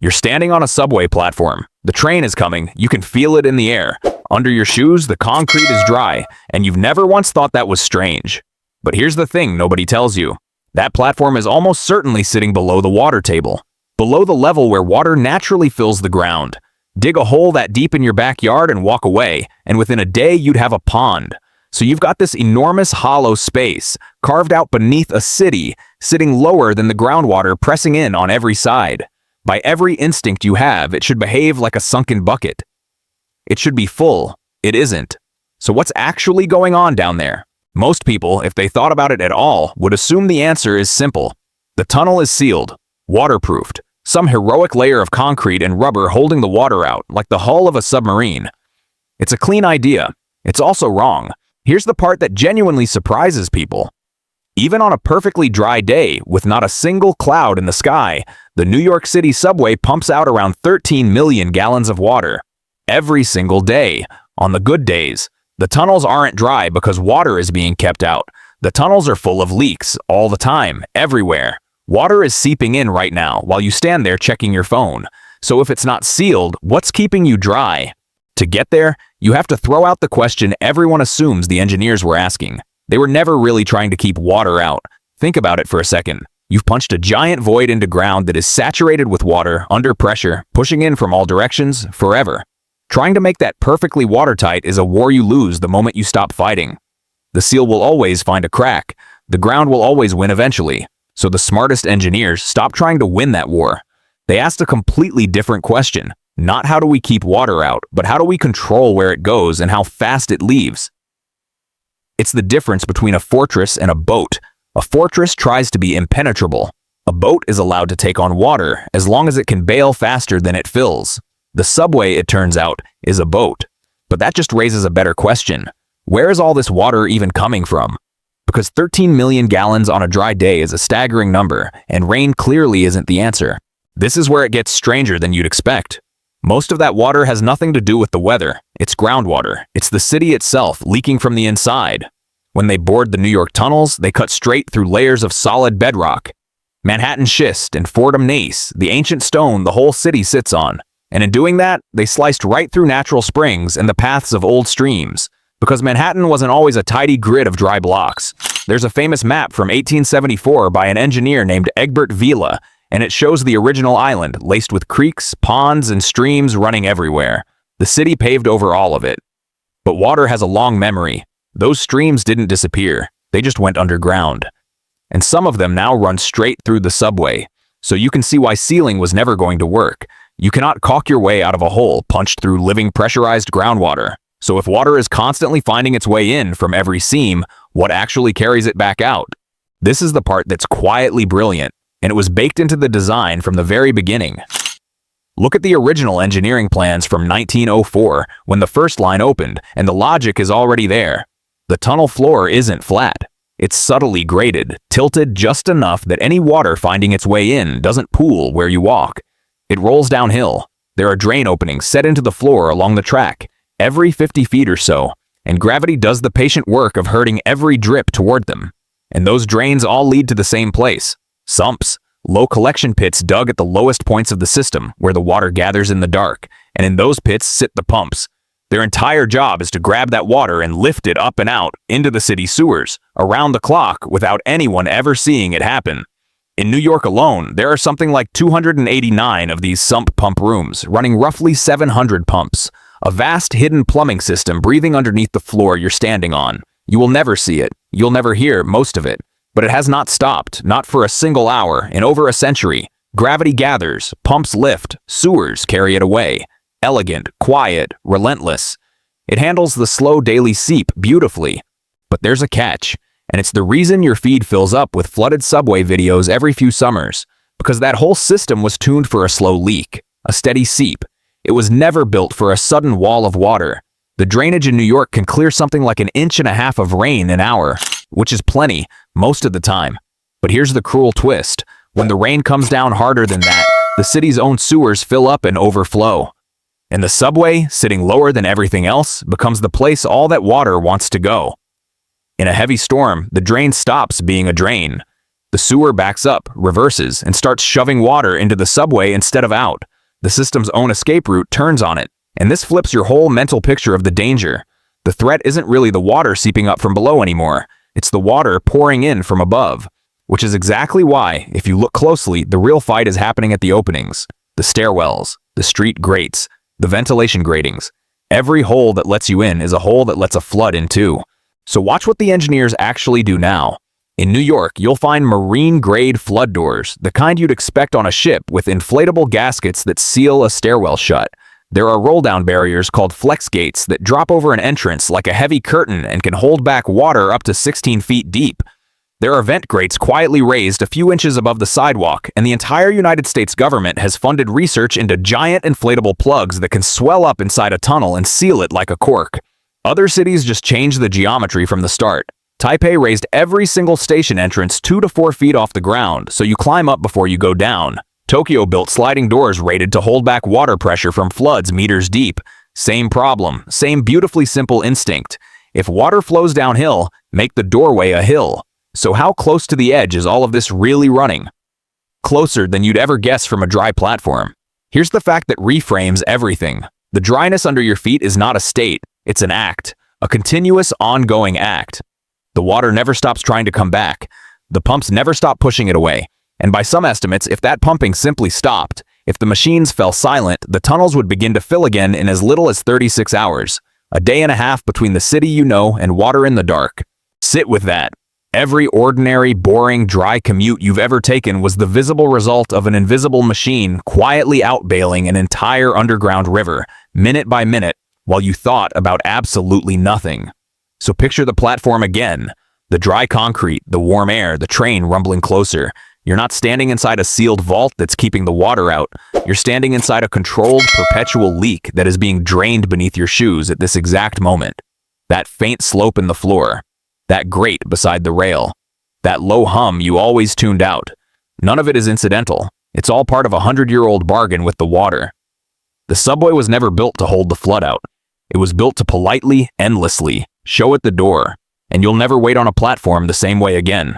You're standing on a subway platform. The train is coming. You can feel it in the air. Under your shoes, the concrete is dry, and you've never once thought that was strange. But here's the thing nobody tells you. That platform is almost certainly sitting below the water table, below the level where water naturally fills the ground. Dig a hole that deep in your backyard and walk away, and within a day you'd have a pond. So you've got this enormous hollow space, carved out beneath a city, sitting lower than the groundwater pressing in on every side. By every instinct you have, it should behave like a sunken bucket. It should be full. It isn't. So what's actually going on down there? Most people, if they thought about it at all, would assume the answer is simple. The tunnel is sealed, waterproofed, some heroic layer of concrete and rubber holding the water out, like the hull of a submarine. It's a clean idea. It's also wrong. Here's the part that genuinely surprises people. Even on a perfectly dry day, with not a single cloud in the sky, the New York City subway pumps out around 13 million gallons of water. Every single day. On the good days. The tunnels aren't dry because water is being kept out. The tunnels are full of leaks, all the time, everywhere. Water is seeping in right now while you stand there checking your phone. So if it's not sealed, what's keeping you dry? To get there, you have to throw out the question everyone assumes the engineers were asking. They were never really trying to keep water out. Think about it for a second. You've punched a giant void into ground that is saturated with water, under pressure, pushing in from all directions, forever. Trying to make that perfectly watertight is a war you lose the moment you stop fighting. The seal will always find a crack. The ground will always win eventually. So the smartest engineers stop trying to win that war. They asked a completely different question. Not how do we keep water out, but how do we control where it goes and how fast it leaves? It's the difference between a fortress and a boat. A fortress tries to be impenetrable. A boat is allowed to take on water as long as it can bail faster than it fills. The subway, it turns out, is a boat. But that just raises a better question. Where is all this water even coming from? Because 13 million gallons on a dry day is a staggering number, and rain clearly isn't the answer. This is where it gets stranger than you'd expect. Most of that water has nothing to do with the weather. It's groundwater. It's the city itself leaking from the inside. When they bored the New York tunnels, they cut straight through layers of solid bedrock. Manhattan schist and Fordham gneiss, the ancient stone the whole city sits on. And in doing that, they sliced right through natural springs and the paths of old streams. Because Manhattan wasn't always a tidy grid of dry blocks. There's a famous map from 1874 by an engineer named Egbert Vila, and it shows the original island, laced with creeks, ponds, and streams running everywhere. The city paved over all of it. But water has a long memory. Those streams didn't disappear. They just went underground. And some of them now run straight through the subway. So you can see why sealing was never going to work. You cannot caulk your way out of a hole punched through living pressurized groundwater. So if water is constantly finding its way in from every seam, what actually carries it back out? This is the part that's quietly brilliant, and it was baked into the design from the very beginning. Look at the original engineering plans from 1904 when the first line opened, and the logic is already there. The tunnel floor isn't flat. It's subtly graded, tilted just enough that any water finding its way in doesn't pool where you walk. It rolls downhill. There are drain openings set into the floor along the track, every 50 feet or so, and gravity does the patient work of herding every drip toward them. And those drains all lead to the same place, sumps, low collection pits dug at the lowest points of the system where the water gathers in the dark, and in those pits sit the pumps. Their entire job is to grab that water and lift it up and out into the city sewers, around the clock, without anyone ever seeing it happen. In New York alone, there are something like 289 of these sump pump rooms, running roughly 700 pumps. A vast hidden plumbing system breathing underneath the floor you're standing on. You will never see it. You'll never hear most of it. But it has not stopped, not for a single hour, in over a century. Gravity gathers, pumps lift, sewers carry it away. Elegant, quiet, relentless. It handles the slow daily seep beautifully. But there's a catch. And it's the reason your feed fills up with flooded subway videos every few summers. Because that whole system was tuned for a slow leak, a steady seep. It was never built for a sudden wall of water. The drainage in New York can clear something like 1.5 inches of rain an hour, which is plenty, most of the time. But here's the cruel twist. When the rain comes down harder than that, the city's own sewers fill up and overflow. And the subway, sitting lower than everything else, becomes the place all that water wants to go. In a heavy storm, the drain stops being a drain. The sewer backs up, reverses, and starts shoving water into the subway instead of out. The system's own escape route turns on it, and this flips your whole mental picture of the danger. The threat isn't really the water seeping up from below anymore. It's the water pouring in from above. Which is exactly why, if you look closely, the real fight is happening at the openings. The stairwells, the street grates, the ventilation gratings. Every hole that lets you in is a hole that lets a flood in too. So watch what the engineers actually do now. In New York, you'll find marine-grade flood doors, the kind you'd expect on a ship, with inflatable gaskets that seal a stairwell shut. There are roll-down barriers called flex gates that drop over an entrance like a heavy curtain and can hold back water up to 16 feet deep. There are vent grates quietly raised a few inches above the sidewalk, and the entire United States government has funded research into giant inflatable plugs that can swell up inside a tunnel and seal it like a cork. Other cities just changed the geometry from the start. Taipei raised every single station entrance 2 to 4 feet off the ground, so you climb up before you go down. Tokyo built sliding doors rated to hold back water pressure from floods meters deep. Same problem, same beautifully simple instinct. If water flows downhill, make the doorway a hill. So how close to the edge is all of this really running? Closer than you'd ever guess from a dry platform. Here's the fact that reframes everything. The dryness under your feet is not a state, it's an act. A continuous, ongoing act. The water never stops trying to come back. The pumps never stop pushing it away. And by some estimates, if that pumping simply stopped, if the machines fell silent, the tunnels would begin to fill again in as little as 36 hours. A day and a half between the city you know and water in the dark. Sit with that. Every ordinary, boring, dry commute you've ever taken was the visible result of an invisible machine quietly outbailing an entire underground river, minute by minute, while you thought about absolutely nothing. So picture the platform again. The dry concrete, the warm air, the train rumbling closer. You're not standing inside a sealed vault that's keeping the water out. You're standing inside a controlled, perpetual leak that is being drained beneath your shoes at this exact moment. That faint slope in the floor. That grate beside the rail. That low hum you always tuned out. None of it is incidental. It's all part of a 100-year-old bargain with the water. The subway was never built to hold the flood out. It was built to politely, endlessly, show at the door. And you'll never wait on a platform the same way again.